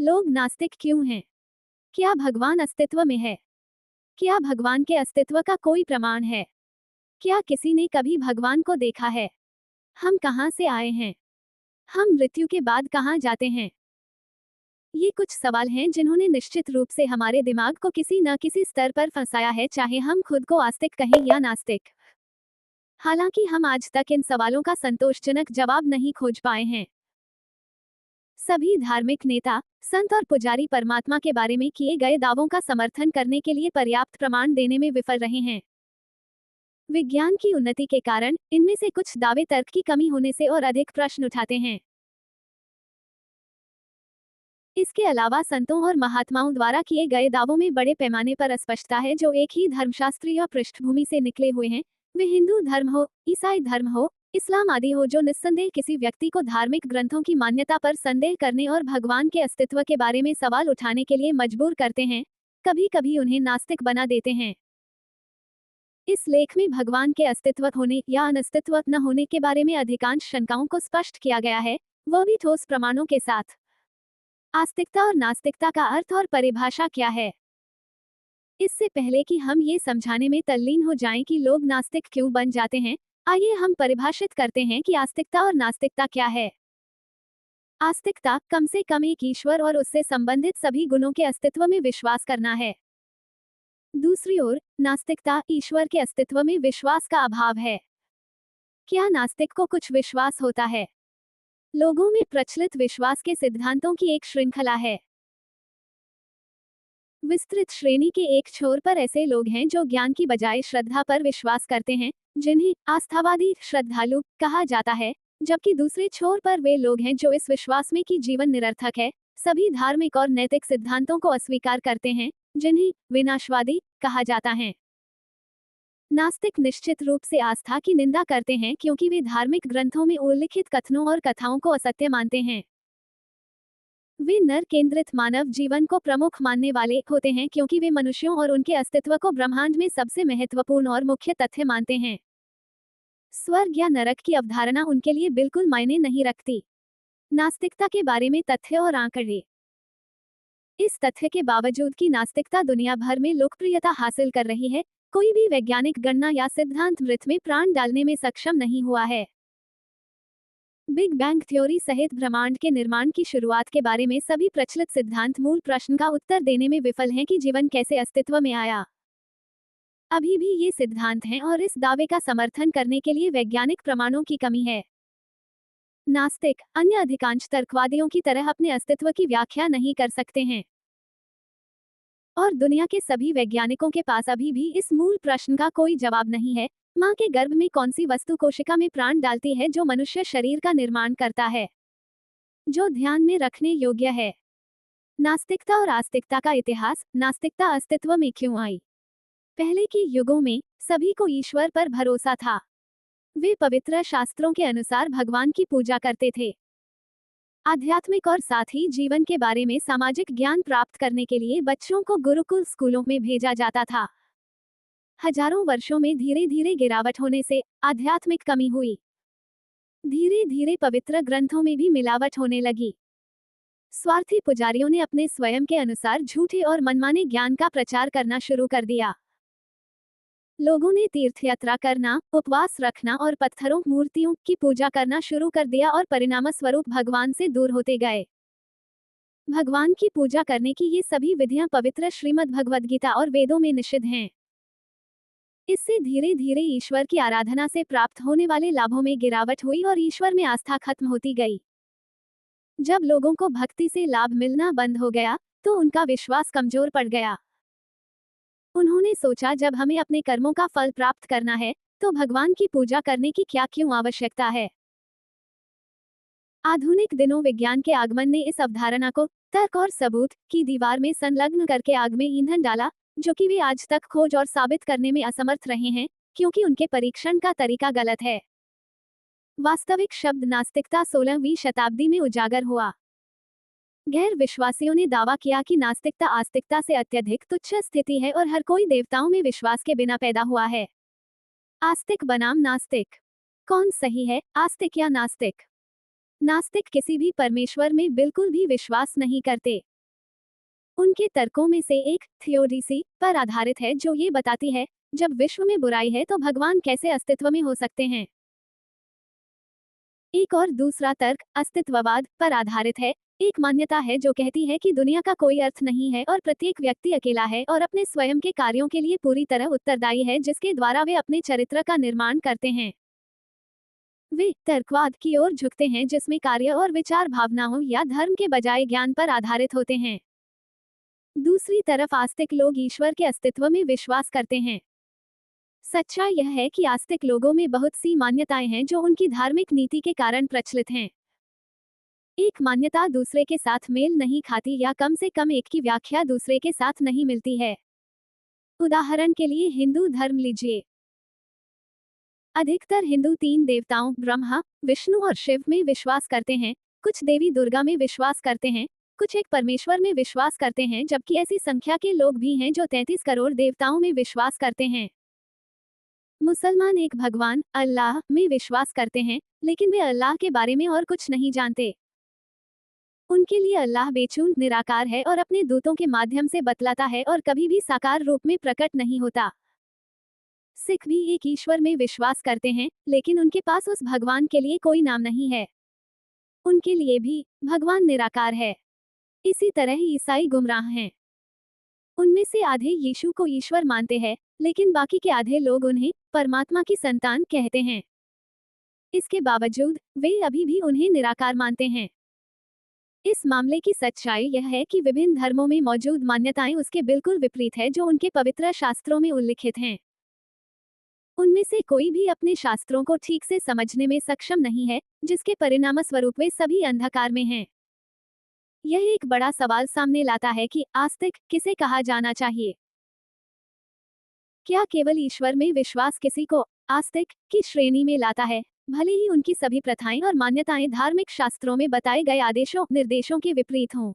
लोग नास्तिक क्यों हैं? क्या भगवान अस्तित्व में है? क्या भगवान के अस्तित्व का कोई प्रमाण है? क्या किसी ने कभी भगवान को देखा है? हम कहाँ से आए हैं? हम मृत्यु के बाद कहाँ जाते हैं? ये कुछ सवाल हैं जिन्होंने निश्चित रूप से हमारे दिमाग को किसी न किसी स्तर पर फंसाया है, चाहे हम खुद को आस्तिक कहें या नास्तिक। हालांकि हम आज तक इन सवालों का संतोषजनक जवाब नहीं खोज पाए हैं। सभी धार्मिक नेता, संत और पुजारी परमात्मा के बारे में किए गए दावों का समर्थन करने के लिए पर्याप्त प्रमाण देने में विफल रहे हैं। विज्ञान की उन्नति के कारण इनमें से कुछ दावे तर्क की कमी होने से और अधिक प्रश्न उठाते हैं। इसके अलावा संतों और महात्माओं द्वारा किए गए दावों में बड़े पैमाने पर अस्पष्टता है, जो एक ही धर्मशास्त्रीय पृष्ठभूमि से निकले हुए हैं। वे हिंदू धर्म हो, ईसाई धर्म हो, इस्लाम आदि हो, जो निस्संदेह किसी व्यक्ति को धार्मिक ग्रंथों की मान्यता पर संदेह करने और भगवान के अस्तित्व के बारे में सवाल उठाने के लिए मजबूर करते हैं। कभी कभी उन्हें नास्तिक बना देते हैं। इस लेख में भगवान के अस्तित्व होने या अनस्तित्व न होने के बारे में अधिकांश शंकाओं को स्पष्ट किया गया है, वह भी ठोस प्रमाणों के साथ। आस्तिकता और नास्तिकता का अर्थ और परिभाषा क्या है? इससे पहले कि हम ये समझाने में तल्लीन हो जाएं कि लोग नास्तिक क्यों बन जाते हैं, आइए हम परिभाषित करते हैं कि आस्तिकता और नास्तिकता क्या है। आस्तिकता कम से कम एक ईश्वर और उससे संबंधित सभी गुणों के अस्तित्व में विश्वास करना है। दूसरी ओर, नास्तिकता ईश्वर के अस्तित्व में विश्वास का अभाव है। क्या नास्तिक को कुछ विश्वास होता है? लोगों में प्रचलित विश्वास के सिद्धांतों की एक श्रृंखला है। विस्तृत श्रेणी के एक छोर पर ऐसे लोग हैं जो ज्ञान की बजाय श्रद्धा पर विश्वास करते हैं, जिन्हें आस्थावादी श्रद्धालु कहा जाता है, जबकि दूसरे छोर पर वे लोग हैं जो इस विश्वास में कि जीवन निरर्थक है, सभी धार्मिक और नैतिक सिद्धांतों को अस्वीकार करते हैं, जिन्हें विनाशवादी कहा जाता है। नास्तिक निश्चित रूप से आस्था की निंदा करते हैं क्योंकि वे धार्मिक ग्रंथों में उल्लिखित कथनों और कथाओं को असत्य मानते हैं। वे नर केंद्रित मानव जीवन को प्रमुख मानने वाले होते हैं क्योंकि वे मनुष्यों और उनके अस्तित्व को ब्रह्मांड में सबसे महत्वपूर्ण और मुख्य तथ्य मानते हैं। स्वर्ग या नरक की अवधारणा उनके लिए बिल्कुल मायने नहीं रखती। नास्तिकता के बारे में तथ्य और आंकड़े। इस तथ्य के बावजूद कि नास्तिकता दुनिया भर में लोकप्रियता हासिल कर रही है, कोई भी वैज्ञानिक गणना या सिद्धांत मृत में प्राण डालने में सक्षम नहीं हुआ है। बिग बैंग थ्योरी सहित ब्रह्मांड के निर्माण की शुरुआत के बारे में सभी प्रचलित सिद्धांत मूल प्रश्न का उत्तर देने में विफल हैं कि जीवन कैसे अस्तित्व में आया। अभी भी ये सिद्धांत हैं और इस दावे का समर्थन करने के लिए वैज्ञानिक प्रमाणों की कमी है। नास्तिक अन्य अधिकांश तर्कवादियों की तरह अपने अस्तित्व की व्याख्या नहीं कर सकते हैं, और दुनिया के सभी वैज्ञानिकों के पास अभी भी इस मूल प्रश्न का कोई जवाब नहीं है, मां के गर्भ में कौन सी वस्तु कोशिका में प्राण डालती है जो मनुष्य शरीर का निर्माण करता है, जो ध्यान में रखने योग्य है। नास्तिकता और आस्तिकता का इतिहास। नास्तिकता अस्तित्व में क्यों आई? पहले के युगों में सभी को ईश्वर पर भरोसा था। वे पवित्र शास्त्रों के अनुसार भगवान की पूजा करते थे। आध्यात्मिक और साथ ही जीवन के बारे में सामाजिक ज्ञान प्राप्त करने के लिए बच्चों को गुरुकुल स्कूलों में भेजा जाता था। हजारों वर्षों में धीरे धीरे गिरावट होने से आध्यात्मिक कमी हुई। धीरे धीरे पवित्र ग्रंथों में भी मिलावट होने लगी। स्वार्थी पुजारियों ने अपने स्वयं के अनुसार झूठे और मनमाने ज्ञान का प्रचार करना शुरू कर दिया। लोगों ने तीर्थयात्रा करना, उपवास रखना और पत्थरों मूर्तियों की पूजा करना शुरू कर दिया और परिणामस्वरूप भगवान से दूर होते गए। भगवान की पूजा करने की ये सभी विधियां पवित्र श्रीमद् भगवद गीता और वेदों में निषिद्ध हैं। इससे धीरे धीरे ईश्वर की आराधना से प्राप्त होने वाले लाभों में गिरावट हुई और ईश्वर में आस्था खत्म होती गई। जब लोगों को भक्ति से लाभ मिलना बंद हो गया, तो उनका विश्वास कमजोर पड़ गया। उन्होंने सोचा, जब हमें अपने कर्मों का फल प्राप्त करना है, तो भगवान की पूजा करने की क्या क्यों आवश्यकता है? आधुनिक दिनों विज्ञान के आगमन ने इस अवधारणा को तर्क और सबूत की दीवार में संलग्न करके आग में ईंधन डाला, जो कि वे आज तक खोज और साबित करने में असमर्थ रहे हैं, क्योंकि उनके परीक्षण का तरीका गलत है। वास्तविक शब्द नास्तिकता 16वीं शताब्दी में उजागर हुआ। गैर विश्वासियों ने दावा किया कि नास्तिकता आस्तिकता से अत्यधिक तुच्छ स्थिति है और हर कोई देवताओं में विश्वास के बिना पैदा हुआ है। आस्तिक बनाम नास्तिक, कौन सही है, आस्तिक या नास्तिक? नास्तिक किसी भी परमेश्वर में बिल्कुल भी विश्वास नहीं करते। उनके तर्कों में से एक थियोडीसी पर आधारित है, जो ये बताती है जब विश्व में बुराई है तो भगवान कैसे अस्तित्व में हो सकते हैं। एक और दूसरा तर्क अस्तित्ववाद पर आधारित है। एक मान्यता है जो कहती है कि दुनिया का कोई अर्थ नहीं है और प्रत्येक व्यक्ति अकेला है और अपने स्वयं के कार्यों के लिए पूरी तरह उत्तरदायी है, जिसके द्वारा वे अपने चरित्र का निर्माण करते हैं। वे तर्कवाद की ओर झुकते हैं जिसमें कार्य और विचार भावनाओं या धर्म के बजाय ज्ञान पर आधारित होते हैं। दूसरी तरफ आस्तिक लोग ईश्वर के अस्तित्व में विश्वास करते हैं। सच्चाई यह है कि आस्तिक लोगों में बहुत सी मान्यताएं हैं जो उनकी धार्मिक नीति के कारण प्रचलित हैं। एक मान्यता दूसरे के साथ मेल नहीं खाती या कम से कम एक की व्याख्या दूसरे के साथ नहीं मिलती है। उदाहरण के लिए हिंदू धर्म लीजिए। अधिकतर हिंदू तीन देवताओं ब्रह्मा, विष्णु और शिव में विश्वास करते हैं। कुछ देवी दुर्गा में विश्वास करते हैं। कुछ एक परमेश्वर में विश्वास करते हैं, जबकि ऐसी संख्या के लोग भी हैं जो 33 करोड़ देवताओं में विश्वास करते हैं। मुसलमान एक भगवान अल्लाह में विश्वास करते हैं, लेकिन वे अल्लाह के बारे में और कुछ नहीं जानते। उनके लिए अल्लाह बेचून निराकार है और अपने दूतों के माध्यम से बतलाता है और कभी भी साकार रूप में प्रकट नहीं होता। सिख भी एक ईश्वर में विश्वास करते हैं, लेकिन उनके पास उस भगवान के लिए कोई नाम नहीं है। उनके लिए भी भगवान निराकार है। इसी तरह ईसाई गुमराह हैं। उनमें से आधे यीशु को ईश्वर मानते हैं, लेकिन बाकी के आधे लोग उन्हें परमात्मा की संतान कहते हैं। इसके बावजूद वे अभी भी उन्हें निराकार मानते हैं। इस मामले की सच्चाई यह है कि विभिन्न धर्मों में मौजूद मान्यताएं उसके बिल्कुल विपरीत है जो उनके पवित्र शास्त्रों में उल्लिखित हैं। उनमें से कोई भी अपने शास्त्रों को ठीक से समझने में सक्षम नहीं है, जिसके परिणामस्वरूप वे सभी अंधकार में हैं। यह एक बड़ा सवाल सामने लाता है कि आस्तिक किसे कहा जाना चाहिए। क्या केवल ईश्वर में विश्वास किसी को आस्तिक की श्रेणी में लाता है, भले ही उनकी सभी प्रथाएं और मान्यताएं धार्मिक शास्त्रों में बताए गए आदेशों निर्देशों के विपरीत हों?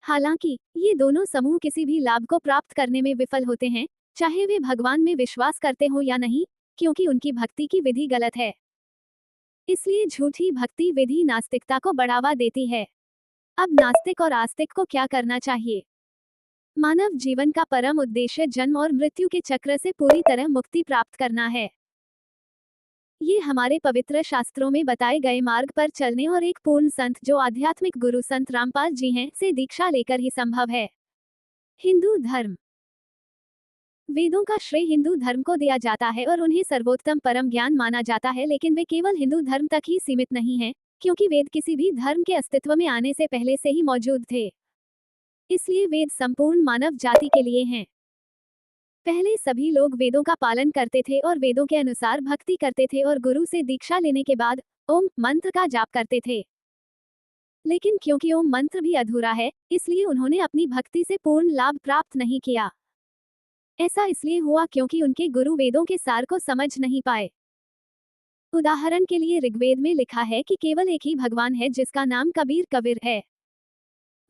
हालांकि ये दोनों समूह किसी भी लाभ को प्राप्त करने में विफल होते हैं, चाहे वे भगवान में विश्वास करते हो या नहीं, क्योंकि उनकी भक्ति की विधि गलत है। इसलिए झूठी भक्ति विधि नास्तिकता को बढ़ावा देती है। अब नास्तिक और आस्तिक को क्या करना चाहिए? मानव जीवन का परम उद्देश्य जन्म और मृत्यु के चक्र से पूरी तरह मुक्ति प्राप्त करना है। ये हमारे पवित्र शास्त्रों में बताए गए मार्ग पर चलने और एक पूर्ण संत जो आध्यात्मिक गुरु संत रामपाल जी हैं से दीक्षा लेकर ही संभव है। हिंदू धर्म। वेदों का श्रेय हिंदू धर्म को दिया जाता है और उन्हें सर्वोत्तम परम ज्ञान माना जाता है, लेकिन वे केवल हिंदू धर्म तक ही सीमित नहीं हैं, क्योंकि वेद किसी भी धर्म के अस्तित्व में आने से पहले से ही मौजूद थे। इसलिए वेद संपूर्ण मानव जाति के लिए हैं। पहले सभी लोग वेदों का पालन करते थे और वेदों के अनुसार भक्ति करते थे और गुरु से दीक्षा लेने के बाद ओम मंत्र का जाप करते थे। लेकिन क्योंकि ओम मंत्र भी अधूरा है, इसलिए उन्होंने अपनी भक्ति से पूर्ण लाभ प्राप्त नहीं किया। ऐसा इसलिए हुआ क्योंकि उनके गुरु वेदों के सार को समझ नहीं पाए। उदाहरण के लिए ऋग्वेद में लिखा है कि केवल एक ही भगवान है जिसका नाम कबीर कबीर है।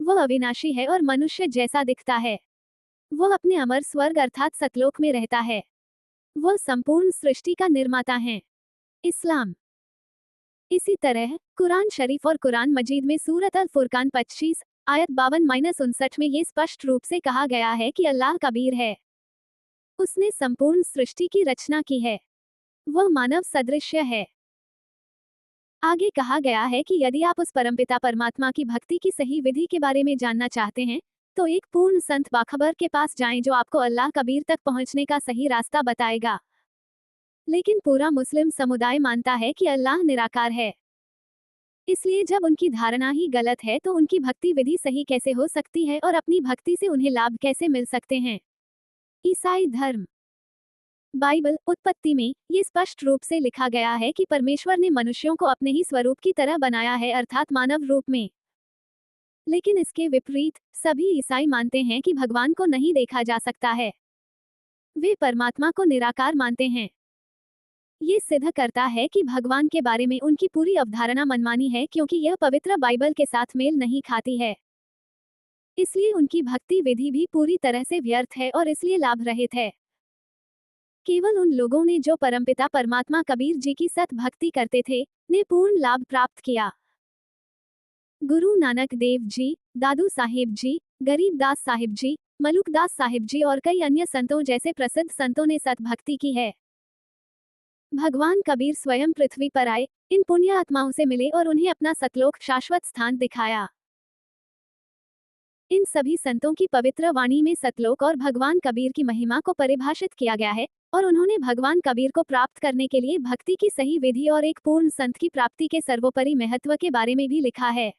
वह अविनाशी है और मनुष्य जैसा दिखता है। वह अपने अमर स्वर्ग अर्थात सतलोक में रहता है। वह संपूर्ण सृष्टि का निर्माता है। इस्लाम। इसी तरह कुरान शरीफ और कुरान मजीद में सूरत अल फुरकान 25 आयत 52-59 में ये स्पष्ट रूप से कहा गया है कि अल्लाह कबीर है। उसने संपूर्ण सृष्टि की रचना की है। वह मानव सदृश्य है। आगे कहा गया है कि यदि आप उस परमपिता परमात्मा की भक्ति की सही विधि के बारे में जानना चाहते हैं, तो एक पूर्ण संत बाखबर के पास जाएं जो आपको अल्लाह कबीर तक पहुंचने का सही रास्ता बताएगा। लेकिन पूरा मुस्लिम समुदाय मानता है कि अल्लाह निराकार है। इसलिए जब उनकी धारणा ही गलत है तो उनकी भक्ति विधि सही कैसे हो सकती है और अपनी भक्ति से उन्हें लाभ कैसे मिल सकते हैं? ईसाई धर्म। बाइबल उत्पत्ति में ये स्पष्ट रूप से लिखा गया है कि परमेश्वर ने मनुष्यों को अपने ही स्वरूप की तरह बनाया है, अर्थात मानव रूप में। लेकिन इसके विपरीत सभी ईसाई मानते हैं कि भगवान को नहीं देखा जा सकता है। वे परमात्मा को निराकार मानते हैं। ये सिद्ध करता है कि भगवान के बारे में उनकी पूरी अवधारणा मनमानी है, क्योंकि यह पवित्र बाइबल के साथ मेल नहीं खाती है। इसलिए उनकी भक्ति विधि भी पूरी तरह से व्यर्थ है और इसलिए लाभ रहित है। केवल उन लोगों ने जो परमपिता परमात्मा कबीर जी की सत भक्ति करते थे, ने पूर्ण लाभ प्राप्त किया। गुरु नानक देव जी, दादू साहिब जी, गरीबदास साहिब जी, मलुकदास साहिब जी और कई अन्य संतों जैसे प्रसिद्ध संतों ने सतभक्ति की है। भगवान कबीर स्वयं पृथ्वी पर आए, इन पुण्य आत्माओं से मिले और उन्हें अपना सतलोक शाश्वत स्थान दिखाया। इन सभी संतों की पवित्र वाणी में सतलोक और भगवान कबीर की महिमा को परिभाषित किया गया है और उन्होंने भगवान कबीर को प्राप्त करने के लिए भक्ति की सही विधि और एक पूर्ण संत की प्राप्ति के सर्वोपरि महत्व के बारे में भी लिखा है।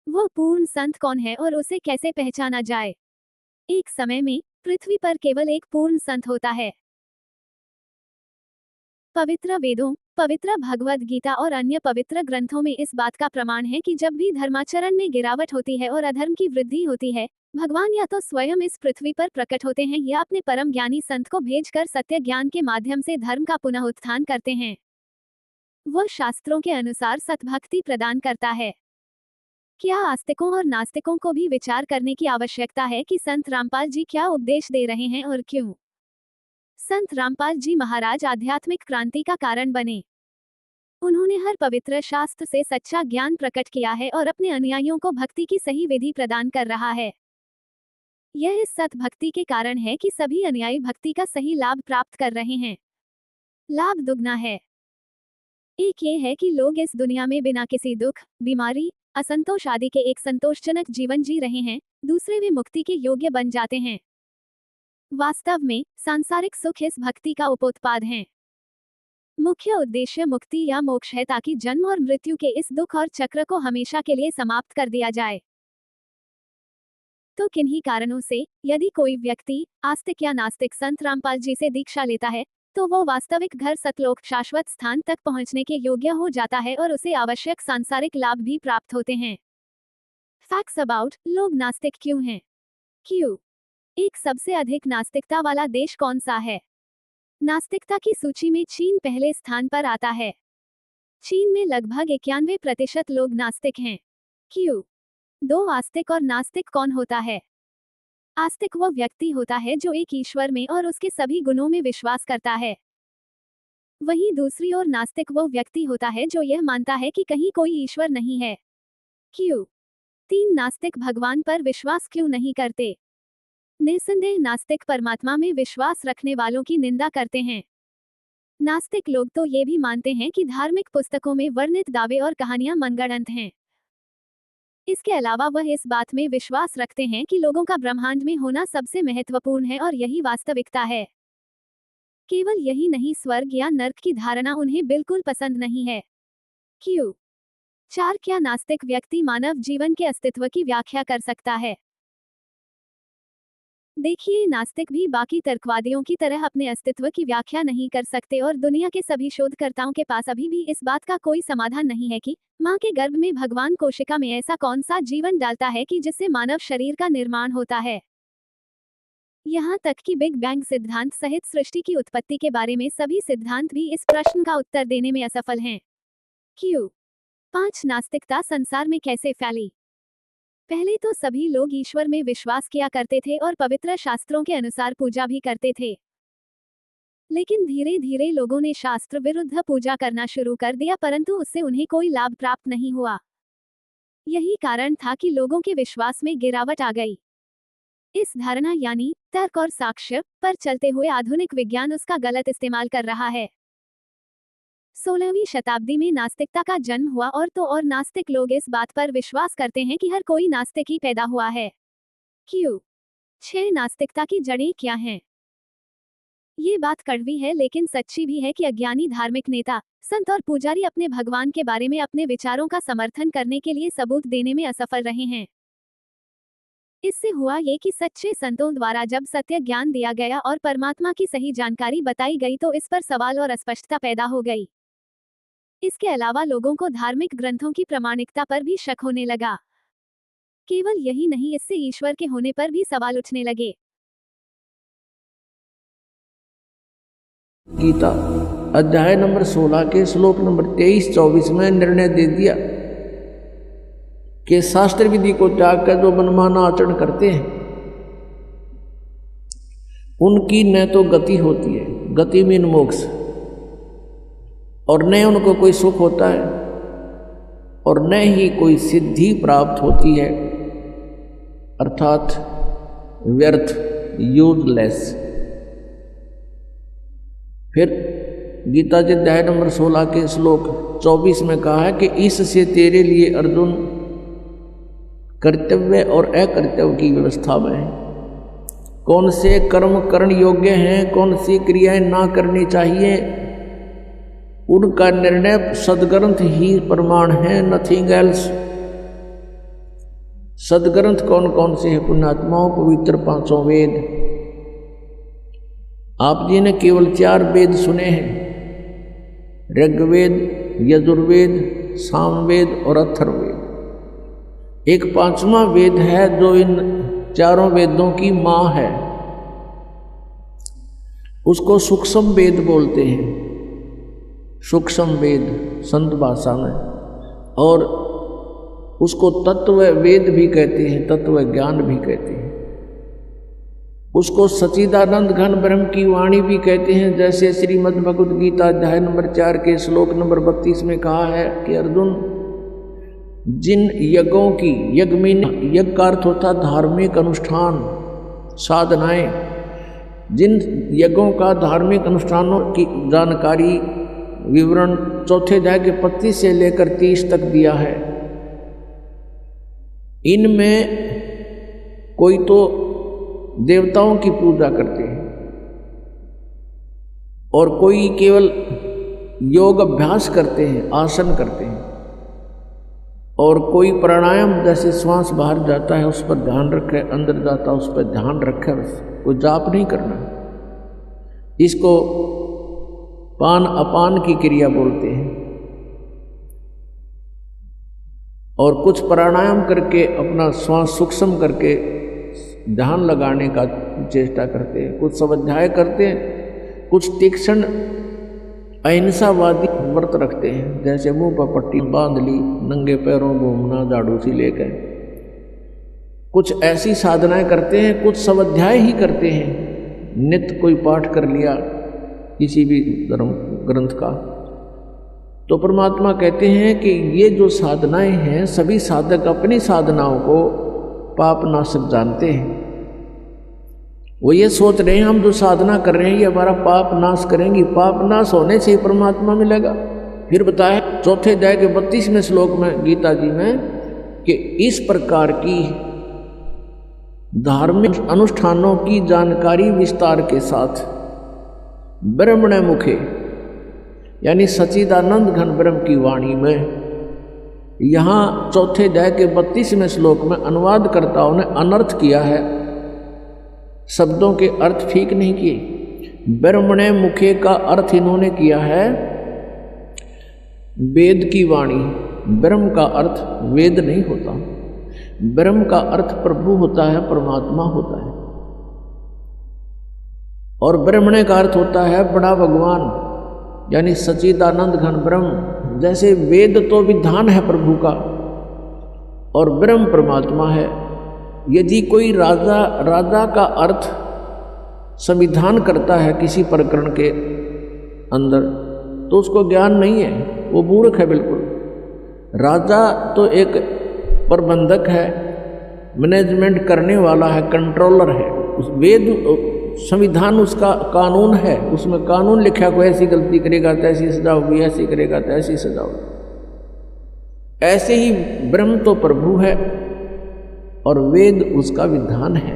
वो पूर्ण संत कौन है और उसे कैसे पहचाना जाए? एक समय में पृथ्वी पर केवल एक पूर्ण संत होता है। पवित्र वेदों, पवित्र भगवद गीता और अन्य पवित्र ग्रंथों में इस बात का प्रमाण है कि जब भी धर्माचरण में गिरावट होती है और अधर्म की वृद्धि होती है, भगवान या तो स्वयं इस पृथ्वी पर प्रकट होते हैं या अपने परम ज्ञानी संत को भेजकर सत्य ज्ञान के माध्यम से धर्म का पुनः उत्थान करते हैं। वह शास्त्रों के अनुसार सतभक्ति प्रदान करता है। क्या आस्तिकों और नास्तिकों को भी विचार करने की आवश्यकता है कि संत रामपाल जी क्या उपदेश दे रहे हैं और क्यों? संत रामपाल जी महाराज आध्यात्मिक क्रांति का कारण बने। उन्होंने हर पवित्र शास्त्र से सच्चा ज्ञान प्रकट किया है और अपने अनुयायियों को भक्ति की सही विधि प्रदान कर रहा है। यह इस सत भक्ति के कारण है कि सभी अनुयायी भक्ति का सही लाभ प्राप्त कर रहे हैं। लाभ दुगना है। एक ये है कि लोग इस दुनिया में बिना किसी दुख, बीमारी, असंतोष आदि के एक संतोषजनक जीवन जी रहे हैं। दूसरे, वे मुक्ति के योग्य बन जाते हैं। वास्तव में सांसारिक सुख इस भक्ति का उपोत्पाद हैं। मुख्य उद्देश्य मुक्ति या मोक्ष है ताकि जन्म और मृत्यु के इस दुख और चक्र को हमेशा के लिए समाप्त कर दिया जाए। तो किन्हीं कारणों से यदि कोई व्यक्ति आस्तिक या नास्तिक संत रामपाल जी से दीक्षा लेता है, तो वो वास्तविक घर सतलोक शाश्वत स्थान तक पहुंचने के योग्य हो जाता है और उसे आवश्यक सांसारिक लाभ भी प्राप्त होते हैं। फैक्ट्स अबाउट लोग नास्तिक क्यों हैं? क्यों? एक सबसे अधिक नास्तिकता वाला देश कौन सा है? नास्तिकता की सूची में चीन पहले स्थान पर आता है। चीन में लगभग 91% लोग नास्तिक हैं। क्यों? दो आस्तिक और नास्तिक कौन होता है? आस्तिक वह व्यक्ति होता है जो एक ईश्वर में और उसके सभी गुणों में विश्वास करता है। वहीं दूसरी ओर नास्तिक वह व्यक्ति होता है जो यह मानता है कि कहीं कोई ईश्वर नहीं है। क्यों? 3 नास्तिक भगवान पर विश्वास क्यों नहीं करते? निस्संदेह नास्तिक परमात्मा में विश्वास रखने वालों की निंदा करते हैं। नास्तिक लोग तो ये भी मानते हैं कि धार्मिक पुस्तकों में वर्णित दावे और कहानियां मनगढ़ंत हैं। इसके अलावा वह इस बात में विश्वास रखते हैं कि लोगों का ब्रह्मांड में होना सबसे महत्वपूर्ण है और यही वास्तविकता है। केवल यही नहीं, स्वर्ग या नर्क की धारणा उन्हें बिल्कुल पसंद नहीं है। क्यों? 4 क्या नास्तिक व्यक्ति मानव जीवन के अस्तित्व की व्याख्या कर सकता है? देखिए, नास्तिक भी बाकी तर्कवादियों की तरह अपने अस्तित्व की व्याख्या नहीं कर सकते और दुनिया के सभी शोधकर्ताओं के पास अभी भी इस बात का कोई समाधान नहीं है कि मां के गर्भ में भगवान कोशिका में ऐसा कौन सा जीवन डालता है कि जिससे मानव शरीर का निर्माण होता है। यहाँ तक कि बिग बैंग सिद्धांत सहित सृष्टि की उत्पत्ति के बारे में सभी सिद्धांत भी इस प्रश्न का उत्तर देने में असफल हैं। क्यों? 5 नास्तिकता संसार में कैसे फैली? पहले तो सभी लोग ईश्वर में विश्वास किया करते थे और पवित्र शास्त्रों के अनुसार पूजा भी करते थे। लेकिन धीरे धीरे लोगों ने शास्त्र विरुद्ध पूजा करना शुरू कर दिया, परंतु उससे उन्हें कोई लाभ प्राप्त नहीं हुआ। यही कारण था कि लोगों के विश्वास में गिरावट आ गई। इस धारणा यानी तर्क और साक्ष्य पर चलते हुए आधुनिक विज्ञान उसका गलत इस्तेमाल कर रहा है। 16वीं शताब्दी में नास्तिकता का जन्म हुआ और नास्तिक लोग इस बात पर विश्वास करते हैं कि हर कोई नास्तिक ही पैदा हुआ है। क्यों? 6 नास्तिकता की जड़ें क्या हैं? ये बात कड़वी है लेकिन सच्ची भी है कि अज्ञानी धार्मिक नेता, संत और पुजारी अपने भगवान के बारे में अपने विचारों का समर्थन करने के लिए सबूत देने में असफल रहे हैं। इससे हुआ ये कि सच्चे संतों द्वारा जब सत्य ज्ञान दिया गया और परमात्मा की सही जानकारी बताई गई तो इस पर सवाल और अस्पष्टता पैदा हो गई। इसके अलावा लोगों को धार्मिक ग्रंथों की प्रामाणिकता पर भी शक होने लगा। केवल यही नहीं, इससे ईश्वर के होने पर भी सवाल उठने लगे। गीता अध्याय नंबर 16 के श्लोक नंबर 23-24 में निर्णय दे दिया कि शास्त्र विधि को त्याग कर जो मनमाना आचरण करते हैं उनकी न तो गति होती है, गति मीन मोक्ष, और न उनको कोई सुख होता है और न ही कोई सिद्धि प्राप्त होती है, अर्थात व्यर्थ, यूजलेस। फिर गीता जी अध्याय नंबर 16 के श्लोक 24 में कहा है कि इससे तेरे लिए अर्जुन कर्तव्य और अकर्तव्य की व्यवस्था में है। कौन से कर्म करण योग्य हैं, कौन सी क्रियाएं ना करनी चाहिए, उनका निर्णय सदग्रंथ ही प्रमाण है, नथिंग एल्स। सदग्रंथ कौन कौन से हैं? पुण्यात्माओं, पवित्र 5 वेद। आप जी ने केवल 4 वेद सुने हैं, ऋग्वेद, यजुर्वेद, सामवेद और अथर्ववेद। एक 5वां वेद है जो इन 4 वेदों की मां है, उसको सूक्ष्म वेद बोलते हैं, सूक्ष्म वेद संत भाषा में, और उसको तत्व वेद भी कहते हैं, तत्व ज्ञान भी कहते हैं। उसको सच्चिदानंद घन ब्रह्म की वाणी भी कहते हैं, जैसे श्रीमद् भगवद गीता अध्याय नंबर 4 के श्लोक नंबर 32 में कहा है कि अर्जुन, जिन यज्ञों की, यज्ञ का अर्थ होता धार्मिक अनुष्ठान, साधनाएं, जिन यज्ञों का धार्मिक अनुष्ठानों की जानकारी विवरण 4 अध्याय के 25 से लेकर 30 तक दिया है। इनमें कोई तो देवताओं की पूजा करते हैं और कोई केवल योग अभ्यास करते हैं, आसन करते हैं, और कोई प्राणायाम, जैसे श्वास बाहर जाता है उस पर ध्यान रखे, अंदर जाता है उस पर ध्यान रखे, बस कोई जाप नहीं करना। इसको पान अपान की क्रिया बोलते हैं। और कुछ प्राणायाम करके अपना श्वास सूक्ष्म करके ध्यान लगाने का चेष्टा करते हैं, कुछ स्वाध्याय करते हैं, कुछ तीक्ष्ण अहिंसावादी व्रत रखते हैं, जैसे मुंह पर पट्टी बांध ली, नंगे पैरों घूमना, झाड़ू सी लेकर, कुछ ऐसी साधनाएं करते हैं, कुछ स्वाध्याय ही करते हैं, नित्य कोई पाठ कर लिया किसी भी धर्म ग्रंथ का। तो परमात्मा कहते हैं कि ये जो साधनाएं हैं, सभी साधक अपनी साधनाओं को पाप नाशक जानते हैं। वो ये सोच रहे हैं हम जो साधना कर रहे हैं ये हमारा पाप नाश करेंगी, पाप नाश होने से ही परमात्मा मिलेगा। फिर बताया 4 अध्याय के 32वें श्लोक में गीता जी में कि इस प्रकार की धार्मिक अनुष्ठानों की जानकारी विस्तार के साथ ब्रह्मण मुखे, यानी सच्चिदानंद घन ब्रह्म की वाणी में, यहाँ 4 अध्याय के 32वें श्लोक में अनुवादकर्ताओं ने अनर्थ किया है, शब्दों के अर्थ ठीक नहीं किए। ब्रह्मणे मुखे का अर्थ इन्होंने किया है वेद की वाणी। ब्रह्म का अर्थ वेद नहीं होता, ब्रह्म का अर्थ प्रभु होता है, परमात्मा होता है। और ब्रह्मणे का अर्थ होता है बड़ा भगवान, यानी सच्चिदानंद घन ब्रह्म। जैसे वेद तो विधान है प्रभु का और ब्रह्म परमात्मा है। यदि कोई राजा का अर्थ संविधान करता है किसी प्रकरण के अंदर, तो उसको ज्ञान नहीं है, वो मूर्ख है बिल्कुल। राजा तो एक प्रबंधक है, मैनेजमेंट करने वाला है, कंट्रोलर है। उस वेद संविधान उसका कानून है, उसमें कानून लिखा, कोई ऐसी गलती करेगा तो ऐसी सजा होगी, ऐसी करेगा तो ऐसी सजा होगी। ऐसे ही ब्रह्म तो प्रभु है और वेद उसका विधान है।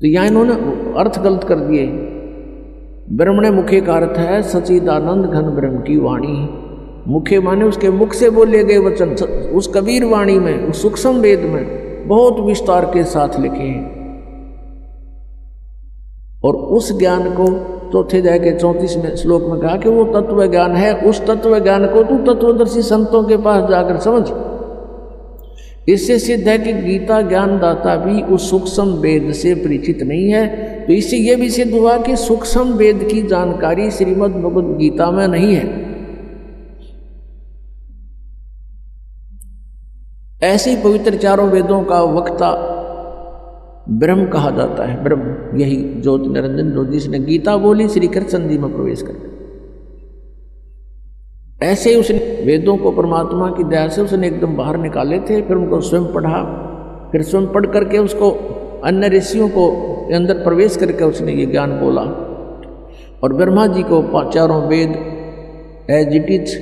तो यहाँ इन्होंने अर्थ गलत कर दिए। ब्रह्मणे मुखे का अर्थ है सच्चिदानंद घन ब्रह्म की वाणी। मुखे माने उसके मुख से बोले गए वचन। उस कबीर वाणी में, उस सूक्ष्म वेद में बहुत विस्तार के साथ लिखे हैं। और उस ज्ञान को 4 अध्याय के 34वें श्लोक में कहा कि वो तत्व ज्ञान है। उस तत्व ज्ञान को तू तत्वदर्शी संतों के पास जाकर समझ। इससे सिद्ध है कि गीता ज्ञानदाता भी उस सूक्ष्म वेद से परिचित नहीं है। तो इससे यह भी सिद्ध हुआ कि सूक्ष्म वेद की जानकारी श्रीमद् भगवद गीता में नहीं है। ऐसे ही पवित्र 4 वेदों का वक्ता ब्रह्म कहा जाता है। ब्रह्म यही ज्योति निरंजन जो जिसने गीता बोली श्री कृष्ण जी में प्रवेश कर। ऐसे ही उसने वेदों को परमात्मा की दया से उसने एकदम बाहर निकाले थे, फिर उनको स्वयं पढ़ा, फिर स्वयं पढ़ करके उसको अन्य ऋषियों को अंदर प्रवेश करके उसने ये ज्ञान बोला। और ब्रह्मा जी को चारों वेद एज इट इज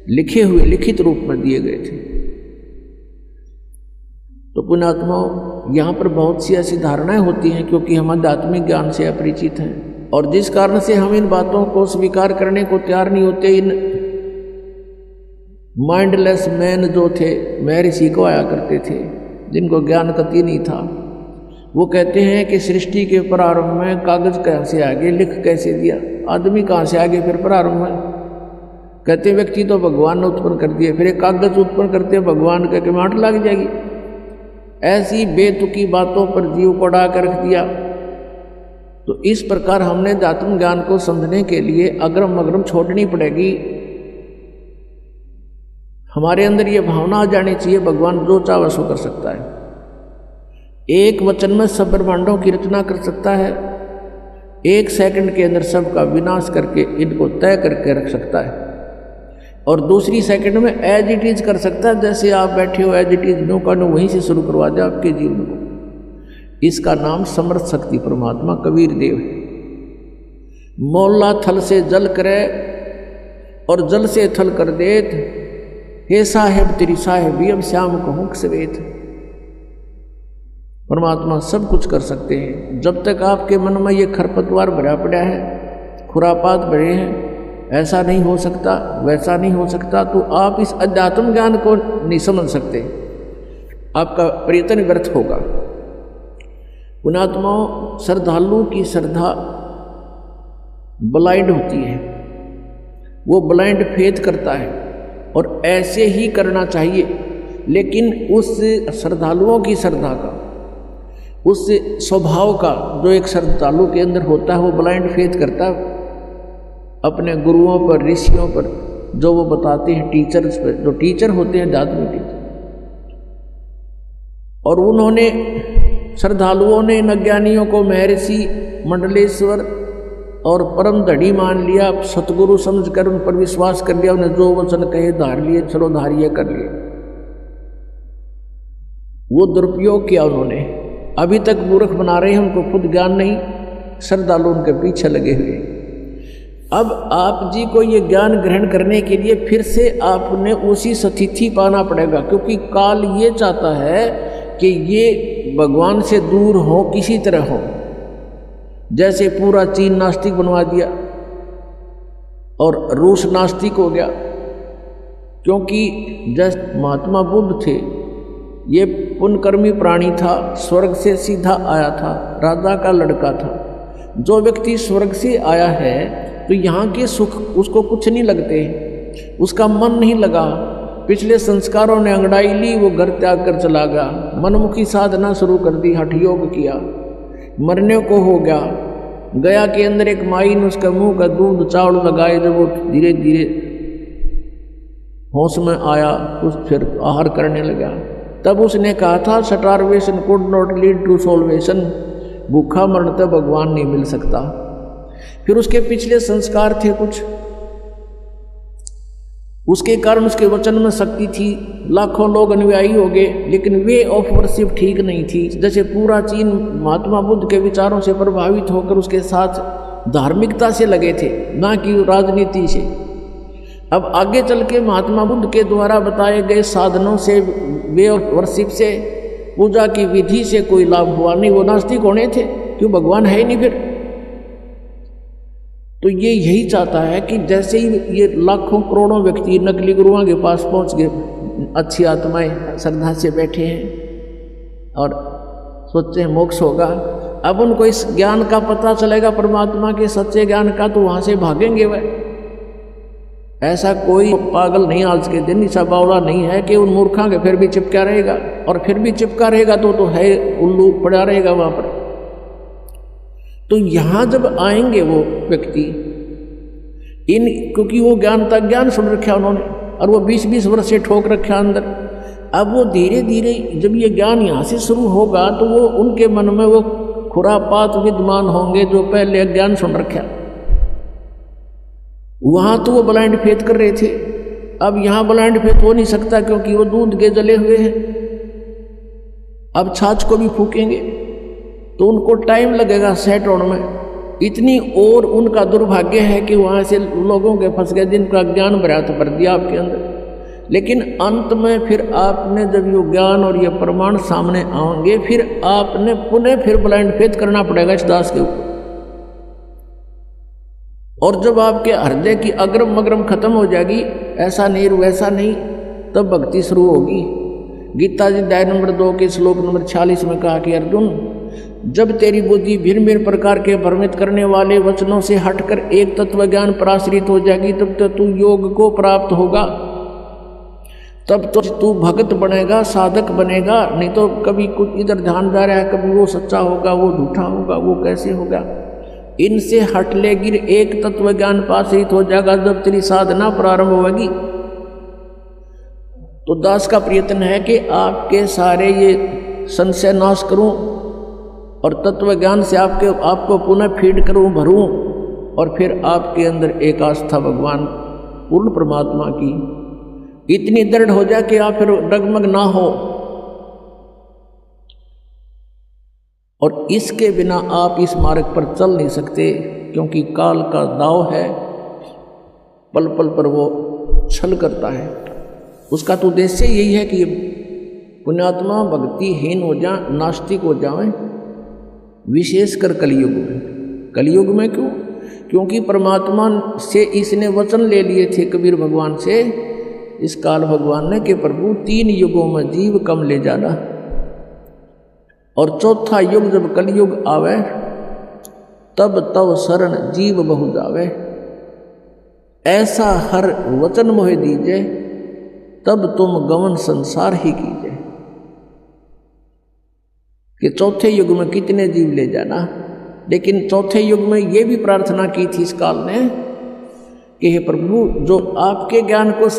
लिखे हुए लिखित रूप में दिए गए थे। तो पुण्यात्माओं, यहाँ पर बहुत सी ऐसी धारणाएं होती हैं क्योंकि हम आध्यात्मिक ज्ञान से अपरिचित हैं, और जिस कारण से हम इन बातों को स्वीकार करने को तैयार नहीं होते। इन माइंडलेस मैन जो थे, महर्षि को आया करते थे, जिनको ज्ञान कति नहीं था, वो कहते हैं कि सृष्टि के प्रारंभ में कागज कहाँ से आगे, लिख कैसे दिया, आदमी कहाँ से आगे फिर प्रारंभ में। कहते व्यक्ति तो भगवान ने उत्पन्न कर दिए, फिर एक कागज उत्पन्न करते भगवान का माट लग जाएगी। ऐसी बेतुकी बातों पर जीव को अड़ा कर रख दिया। तो इस प्रकार हमने आत्म ज्ञान को समझने के लिए अग्रम अग्रम छोड़नी पड़ेगी। हमारे अंदर ये भावना आ जानी चाहिए, भगवान जो चाहे सो कर सकता है, एक वचन में सब ब्रह्मांडों की रचना कर सकता है, एक सेकंड के अंदर सबका विनाश करके इनको तय करके रख सकता है, और दूसरी सेकंड में एज इट इज कर सकता है। जैसे आप बैठे हो एज इट इज नो का नो वहीं से शुरू करवा दे आपके जीवन को। इसका नाम समर्थ शक्ति परमात्मा कबीर देव है। मोला थल से जल करे और जल से थल कर देत, हे साहेब तेरी साहेबी अब श्याम कहूँ सवेत। परमात्मा सब कुछ कर सकते हैं। जब तक आपके मन में ये खरपतवार भरा पड़ा है, खुरापात भरे हैं, ऐसा नहीं हो सकता, वैसा नहीं हो सकता, तो आप इस अध्यात्म ज्ञान को नहीं समझ सकते, आपका प्रयत्न व्यर्थ होगा। पुण्यात्माओं, श्रद्धालु की श्रद्धा ब्लाइंड होती है, वो ब्लाइंड फेथ करता है, और ऐसे ही करना चाहिए। लेकिन उस श्रद्धालुओं की श्रद्धा का, उस स्वभाव का जो एक श्रद्धालु के अंदर होता है, वो ब्लाइंड फेथ करता है अपने गुरुओं पर, ऋषियों पर, जो वो बताते हैं, टीचर्स पर, जो टीचर होते हैं, आध्यात्मिक टीचर। और उन्होंने, श्रद्धालुओं ने इन अज्ञानियों को महर्षि, मंडलेश्वर और परम धड़ी मान लिया, सतगुरु समझकर उन पर विश्वास कर लिया, उन्हें जो वचन कहे धार लिए, चलो धारिये कर लिए। वो दुरुपयोग किया उन्होंने। अभी तक मूर्ख बना रहे हैं, उनको खुद ज्ञान नहीं, श्रद्धालु उनके पीछे लगे हुए। अब आप जी को ये ज्ञान ग्रहण करने के लिए फिर से आपने उसी स्थिति पाना पड़ेगा, क्योंकि काल ये चाहता है कि ये भगवान से दूर हो, किसी तरह हो। जैसे पूरा चीन नास्तिक बनवा दिया और रूस नास्तिक हो गया, क्योंकि जैसे महात्मा बुद्ध थे, ये पुण्यकर्मी प्राणी था, स्वर्ग से सीधा आया था, राजा का लड़का था। जो व्यक्ति स्वर्ग से आया है तो यहाँ के सुख उसको कुछ नहीं लगते, उसका मन नहीं लगा, पिछले संस्कारों ने अंगड़ाई ली, वो घर त्याग कर चला गया, मनमुखी साधना शुरू कर दी, हठ योग किया, मरने को हो गया, गया के अंदर एक माई ने उसका मुंह का दूध चावल लगाए, जब वो धीरे धीरे होश में आया तो फिर आहार करने लगा। तब उसने कहा था, starvation could not lead to solvation, भूखा मरण तक भगवान नहीं मिल सकता। फिर उसके पिछले संस्कार थे कुछ, उसके कारण उसके वचन में शक्ति थी, लाखों लोग अनुयायी हो गए, लेकिन वे ऑफ वर्शिप ठीक नहीं थी। जैसे पूरा चीन महात्मा बुद्ध के विचारों से प्रभावित होकर उसके साथ धार्मिकता से लगे थे, ना कि राजनीति से। अब आगे चल के महात्मा बुद्ध के द्वारा बताए गए साधनों से, वे ऑफ वर्शिप से, पूजा की विधि से कोई लाभ हुआ नहीं, वो नास्तिक होने थे, क्यों भगवान है ही नहीं फिर। तो ये यही चाहता है कि जैसे ही ये लाखों करोड़ों व्यक्ति नकली गुरुओं के पास पहुंच गए, अच्छी आत्माएं श्रद्धा से बैठे हैं और सोचते हैं मोक्ष होगा, अब उनको इस ज्ञान का पता चलेगा, परमात्मा के सच्चे ज्ञान का, तो वहां से भागेंगे वह। ऐसा कोई पागल नहीं आज के दिन, ऐसा बावड़ा नहीं है कि उन मूर्खों के फिर भी चिपका रहेगा, और फिर भी चिपका रहेगा तो है उल्लू पड़ा रहेगा वहां पर। तो यहां जब आएंगे वो व्यक्ति, क्योंकि वो ज्ञान तक ज्ञान सुन रखा उन्होंने, और वो 20-20 वर्ष से ठोक रखा अंदर, अब वो धीरे धीरे जब ये ज्ञान यहाँ से शुरू होगा तो वो उनके मन में वो खुरापात विद्यमान होंगे जो पहले ज्ञान सुन रखा, वहां तो वो ब्लाइंड फेथ कर रहे थे, अब यहां ब्लाइंड फेथ हो नहीं सकता क्योंकि वो दूध के जले हुए हैं। अब छाछ को भी फूकेंगे तो उनको टाइम लगेगा सेट होने में। इतनी और उनका दुर्भाग्य है कि वहां से लोगों के फंस गए जिनका ज्ञान भरा तो भर दिया आपके अंदर। लेकिन अंत में फिर आपने जब ये ज्ञान और ये प्रमाण सामने आएंगे, फिर आपने पुनः फिर ब्लाइंड फेथ करना पड़ेगा इस दास के ऊपर। और जब आपके हृदय की अग्रम मग्रम खत्म हो जाएगी, ऐसा नहीं वैसा नहीं, तब भक्ति शुरू होगी। गीता जी अध्याय नंबर 2 के श्लोक नंबर 46 में कहा कि अर्जुन, जब तेरी बुद्धि भिन्न भिन्न प्रकार के भ्रमित करने वाले वचनों से हटकर एक तत्व ज्ञान पर आश्रित हो जाएगी, तब तो तू योग को प्राप्त होगा, तब तो तू भक्त बनेगा, साधक बनेगा। नहीं तो कभी कुछ इधर ध्यान जा रहा है, कभी वो सच्चा होगा, वो झूठा होगा, वो कैसे होगा। इनसे हट ले गिर एक तत्व ज्ञान पर आश्रित हो जाएगा, जब तेरी साधना प्रारंभ होगी। तो दास का प्रयत्न है कि आपके सारे ये संशय नाश करूं और तत्व ज्ञान से आपको पुनः फीड करूं, भरूं, और फिर आपके अंदर एक आस्था भगवान पूर्ण परमात्मा की इतनी दृढ़ हो जाए कि आप फिर डगमग ना हो। और इसके बिना आप इस मार्ग पर चल नहीं सकते, क्योंकि काल का दाव है, पल पल पर वो छल करता है। उसका तो उद्देश्य यही है कि पुण्यात्मा भक्तिहीन हो जाए, नास्तिक हो जाए, विशेषकर कलयुग में। कलयुग में क्यों? क्योंकि परमात्मा से इसने वचन ले लिए थे कबीर भगवान से, इस काल भगवान ने कि प्रभु 3 युगों में जीव कम ले जाना, और चौथा युग जब कलयुग आवे, तब तव शरण जीव बहु जावे। ऐसा हर वचन मोहे दीजिए, तब तुम गमन संसार ही कीजिए। कि चौथे युग में कितने जीव ले जाना। लेकिन चौथे युग में ये भी प्रार्थना की थी इस काल ने कि हे प्रभु, जो आपके ज्ञान को